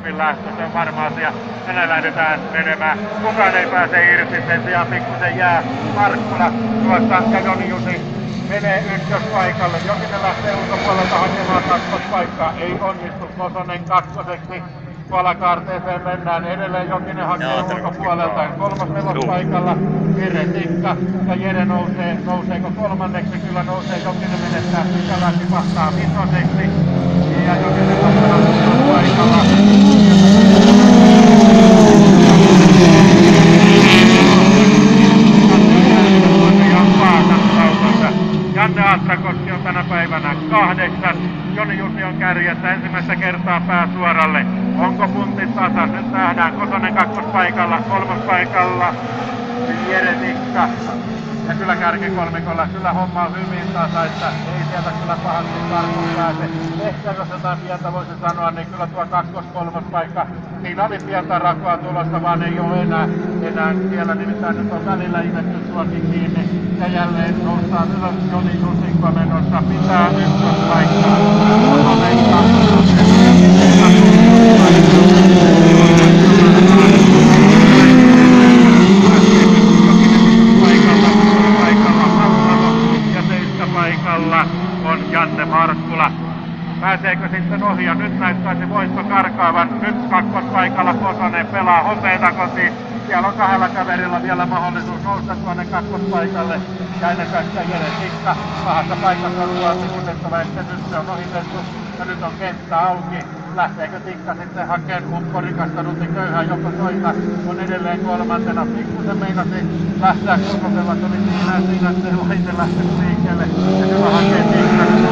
etapin lähtö, se on varma asia. Tänään lähdetään menemään. Kukaan ei pääse irti, sen sijaan pikkusen jää Markkula tuossa ja Joni Jusi menee ykköspaikalle. Jokinen lähtee ulkopuolelta hakemaan kakkospaikkaa, ei onnistu. Kosonen kakkoseksi. Tuolla kaarteeseen mennään edelleen, Jokinen hakee ulkopuolelta kolmas nelospaikalla. Jere Tikka ja Jere nouseeko kolmanneksi? Kyllä nousee, Jokinen menettää pykälää, tipahtaa vitoseksi. Ja Jokinen lähtee paikalla. Janne Astrakoski on tänä päivänä 8. Joni Jusi on kärjessä ensimmäistä kertaa pääsuoralle. Onko puntit tasa? Nyt nähdään. Kosonen kakkospaikalla, kolmospaikalla Jere Tikka. Ja kyllä kärkikolmikolla, kyllä homma on hyvin tasaista. Ei sieltä kyllä pahasti karkuun pääse. Ehkä jos jotain pientä voisi sanoa, niin kyllä tuo kakkos-kolmospaikka, siinä oli pientä rakoa tulossa, vaan ei ole enää siellä. Nimittäin nyt on välillä imetty suosi kiinni. Ja jälleen noustaan ylös Joni Jusikko menossa. Pitää ykköspaikkaa. Kosonen paikalla on Janne Markkula. Pääseekö sitten ohi? Ja nyt näyttäisi voitto karkaavan. Nyt kakkospaikalla Kosonen pelaa hopeita kotiin. Siellä on kahdella kaverilla vielä mahdollisuus nousta tuonne kakkospaikalle. Ja ennen kaikkea Jere Tikka pahassa paikassa luotimutettava, että nyt se on ohitettu. Ja nyt on kenttä auki. Lähteekö Tikka sitten hakemaan upporikasta Ruti Köyhää, joko toita on edelleen kolmantena. Pikkusen meinasi lähteä Kososella, tuli siinä se laite lähtee liikkeelle. Ja kyllä hakee Tikka nyt